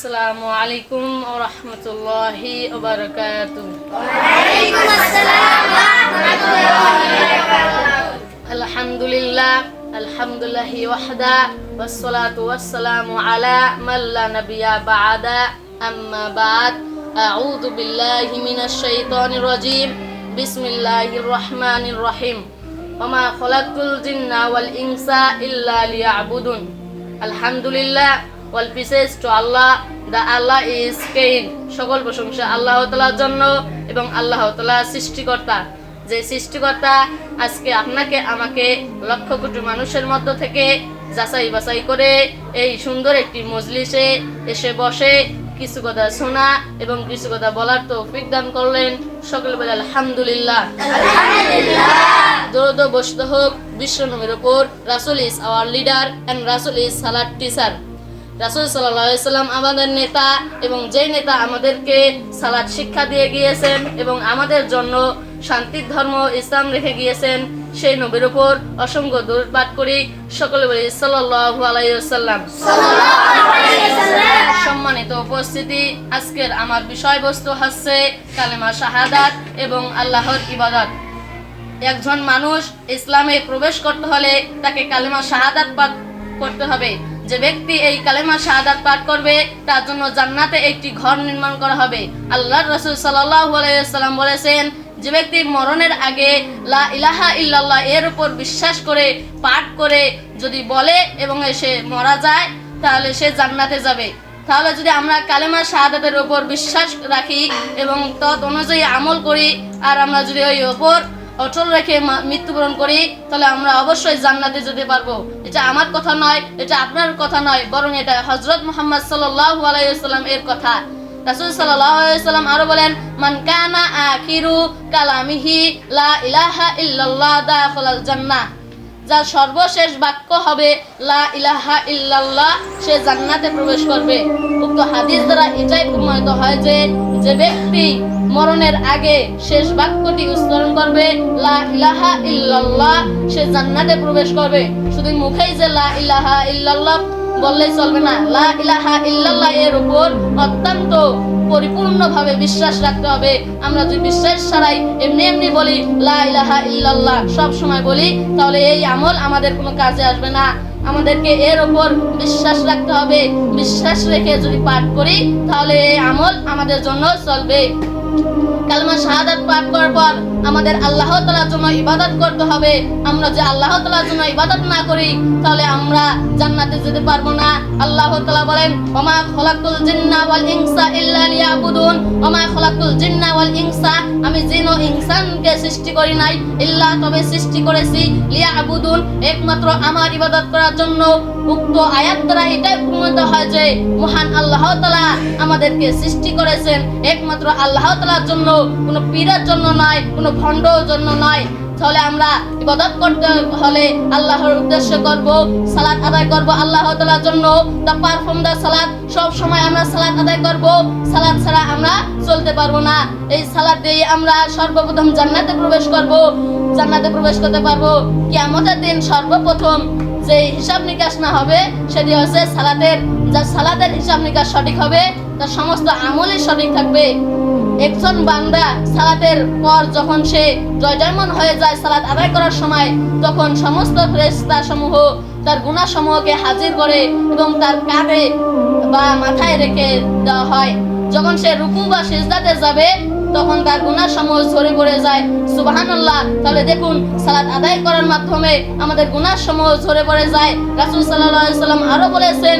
আসসালামু আলাইকুম ওয়া রাহমাতুল্লাহি ওয়া বারাকাতুহু। ওয়ালাইকুম আসসালাম ওয়া রাহমাতুল্লাহি ওয়া বারাকাতুহু। আলহামদুলিল্লাহ আলহামদুলিল্লাহি ওয়াহদা ওয়াসসালাতু ওয়াসসালামু আলা মান লা নাবিয়্যা বা'দা আম্মা বা'দ। আউযু বিল্লাহি মিনাশ শাইতানির রাজীম। বিসমিল্লাহির রহমানির রহিম। ওয়া মা খালাকতুল জিন্না ওয়াল ইনসা ইল্লা লিয়া'বুদুন। আলহামদুলিল্লাহ, all praises to Allah, the Allah is kind. সকল প্রশংসা আল্লাহ তাআলার জন্য এবং আল্লাহ তাআলা সৃষ্টিকর্তা। যে সৃষ্টিকর্তা আজকে আপনাকে আমাকে লক্ষ কোটি মানুষের মধ্য থেকে যাচাই বাছাই করে এই সুন্দর একটি মজলিসে এসে বসে কিছু কথা শোনা এবং কিছু কথা বলার তৌফিক দান করলেন। সকলে বলে আলহামদুলিল্লাহ। দরুদ বসতে হোক বিশ্ব নবীর উপর। রাসূল ইজ আওয়ার লিডার এন্ড রাসূল ইজ সালাত টিচার। রাসূল সাল্লাল্লাহু আলাইহি সাল্লাম আমাদের নেতা এবং যেই নেতা আমাদেরকে সালাত শিক্ষা দিয়ে গিয়েছেন এবং আমাদের জন্য শান্তির ধর্ম ইসলাম রেখে গিয়েছেন, সেই নবীর উপর অসংখ্য দরুদ পাঠ করি। সকলে বলি সাল্লাল্লাহু আলাইহি ওয়াসাল্লাম। সম্মানিত উপস্থিতি, আজকের আমার বিষয়বস্তু হচ্ছে কালেমা শাহাদাত এবং আল্লাহর ইবাদত। একজন মানুষ ইসলামে প্রবেশ করতে হলে তাকে কালেমা শাহাদাত পাঠ করতে হবে। যে ব্যক্তি এই কালেমা শাহাদাত পাঠ করবে তার জন্য জান্নাতে একটি ঘর নির্মাণ করা হবে। আল্লাহর রাসূল সাল্লাল্লাহু আলাইহি ওয়াসাল্লাম বলেছেন, যে ব্যক্তি মরণের আগে লা ইলাহা ইল্লাল্লাহ এর উপর বিশ্বাস করে পাঠ করে যদি বলে এবং সে মারা যায় তাহলে সে জান্নাতে যাবে। তাহলে যদি আমরা কালেমা শাহাদাতের উপর বিশ্বাস রাখি এবং তদ অনুযায়ী আমল করি আর আমরা যদি ওই উপর অটল রেখে মৃত্যুবরণ করি তাহলে আমরা অবশ্যই জান্নাতে যেতে পারবো। এটা আমার কথা নয়, এটা আপনার কথা নয়, বরং এটা হযরত মুহাম্মদ সাল্লাল্লাহু আলাইহি ওয়াসাল্লাম এর কথা। রাসূল সাল্লাল্লাহু আলাইহি ওয়াসাল্লাম আরো বলেন, মান কানা আখিরু কালামিহি লা ইলাহা ইল্লাল্লাহ দাখালাল জান্নাহ। যার সর্বশেষ বাক্য হবে লা ইলাহা ইল্লাল্লাহ, সে জান্নাতে প্রবেশ করবে। উক্ত হাদিস দ্বারা এটাই প্রমাণিত হয় যে যে ব্যক্তি মরণের আগে শেষ বাক্যটি উচ্চারণ করবে লা ইলাহা ইল্লাল্লাহ, সে জান্নাতে প্রবেশ করবে। শুধু মুখেই যে লা ইলাহা ইল্লাল্লাহ বললেই চলবে না, লা ইলাহা ইল্লাল্লাহ এর উপর অত্যন্ত পরিপূর্ণভাবে বিশ্বাস রাখতে হবে। আমরা যদি বিশ্বাস ছাড়াই এমনি এমনি বলি লা ইলাহা ইল্লাল্লাহ সব সময় বলি, তাহলে এই আমল আমাদের কোনো কাজে আসবে না। আমাদেরকে এর উপর বিশ্বাস রাখতে হবে। বিশ্বাস রেখে যদি পাঠ করি তাহলে এই আমল আমাদের জন্য চলবে। কালেমা শাহাদাত পাঠ করার পর আমাদের আল্লাহ তাআলার জন্য ইবাদত করতে হবে। আমরা যে আল্লাহ তাআলার জন্য ইবাদত না করি তাহলে আমরা জান্নাতে যেতে পারবো না। আল্লাহ তাআলা বলেন, ওমা খালাকতুল জিন্না ওয়াল ইনসা ইল্লা লিয়াবুদুন। ওমা খালাকতুল জিন্না ওয়াল ইনসা, আমি জিন ও ইনসানকে সৃষ্টি করি নাই, ইল্লা তবে সৃষ্টি করেছি লিয়াবুদুন, একমাত্র আমার ইবাদত করার জন্য। উক্ত আয়াত দ্বারা এটাই প্রমাণিত হয় যে মহান আল্লাহ তাআলা আমাদেরকে সৃষ্টি করেছেন একমাত্র আল্লাহ তাআলার জন্য, কোনো পীরের জন্য নয়, কোনো ভণ্ডর জন্য নয়। তাহলে আমরা ইবাদত করতে হলে আল্লাহর উদ্দেশ্য করব, সালাত আদায় করব আল্লাহ তাআলার জন্য। দা পারফর্ম দা সালাত, সব সময় আমরা সালাত আদায় করব। সালাত ছাড়া আমরা চলতে পারবো না। এই সালাত দিয়ে আমরা সর্বপ্রথম জান্নাতে প্রবেশ করব। জান্নাতে প্রবেশ করতে পারবো কিয়ামতের দিন। সর্বপ্রথম যে হিসাব নিকাশ না হবে সেটি হচ্ছে সালাতের। যার সালাতের হিসাব নিকাশ সঠিক হবে তার সমস্ত আমলই সঠিক থাকবে। একজন বান্দা সালাতের পর যখন সে জয়জয়মান হয়ে যায় সালাত আদায় করার সময়, তখন সমস্ত ফেরেশতা সমূহ তার গুনাহ সমূহকে হাজির করে এবং তার কাঁধে বা মাথায় রেখে দেওয়া হয়। যখন সে রুকু বা সিজদাতে যাবে তখন তার গুনাহ সমূহ ঝরে পড়ে যায়। সুবহানাল্লাহ। তাহলে দেখুন, সালাত আদায় করার মাধ্যমে আমাদের গুনাহ সমূহ ঝরে পড়ে যায়। রাসূল সাল্লাল্লাহু আলাইহি সাল্লাম আরো বলেছেন,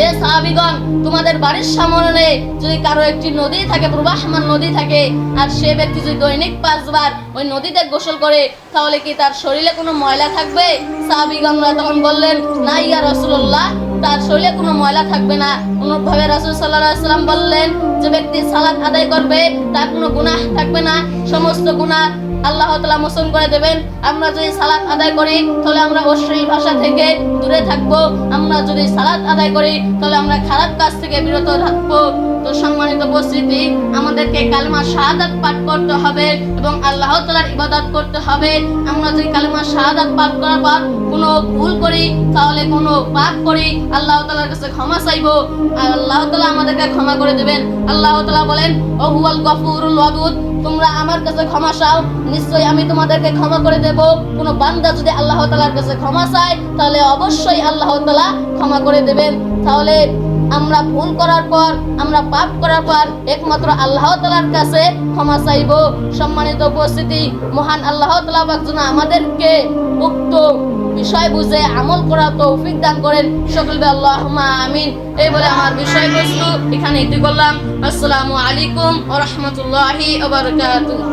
এ সাহাবীগণ, তোমাদের বাড়ির সামনে যদি কারো একটি নদী থাকে, প্রবাহমান নদী থাকে, আর সে ব্যক্তি যদি দৈনিক 5 বার ওই নদীতে গোসল করে তাহলে কি তার শরীরে কোনো ময়লা থাকবে? সাহাবীগণরা তখন বললেন, না ইয়া রাসূলুল্লাহ, তার শরীরে কোনো ময়লা থাকবে না। অনুরূপভাবে রাসূল সাল্লাল্লাহু আলাইহি সাল্লাম বললেন, যে ব্যক্তি সালাত আদায় করবে তার কোনো গুনাহ থাকবে না, সমস্ত গুনাহ আল্লাহ তাআলা মোচন করে দেবেন। আমরা যদি সালাত আদায় করি তাহলে আমরা অশ্লীল ভাষা থেকে দূরে থাকবো। আমরা যদি সালাত আদায় করি তাহলে আমরা খারাপ কাজ থেকে বিরত থাকবো। তো সম্মানিত উপস্থিতি, আমাদেরকে কালেমা শাহাদাত পাঠ করতে হবে এবং আল্লাহ তাআলার ইবাদত করতে হবে। আমরা যদি কালেমা শাহাদাত পাঠ করার পর কোনো ভুল করি, তাহলে কোনো পাপ করি, আল্লাহ তাআলার কাছে ক্ষমা চাইবো, আর আল্লাহ তাআলা আমাদেরকে ক্ষমা করে দেবেন। আল্লাহ তাআলা বলেন, ও হুয়াল গফুরুল ওয়াদুদ, তোমরা আমার কাছে ক্ষমা চাও, নিশ্চয়ই আমি তোমাদেরকে ক্ষমা করে দেব। কোনো বান্দা যদি আল্লাহ তাআলার কাছে ক্ষমা চায় তাহলে অবশ্যই আল্লাহ তাআলা ক্ষমা করে দেবেন। তাহলে আমরা ভুল করার পর, আমরা পাপ করার পর একমাত্র আল্লাহ তাআলার কাছে ক্ষমা চাইবো। সম্মানিত উপস্থিতি, মহান আল্লাহ তাআলা পাক যেন আমাদেরকে উক্ত বিষয় বুঝে আমল করার তৌফিক দান করেন। সকলে আল্লাহুম্মা আমিন। এই বলে আমার বিষয়বস্তু এখানে ইতি করলাম। আসসালামু আলাইকুম ওয়া রাহমাতুল্লাহি ওয়া বারাকাতুহু।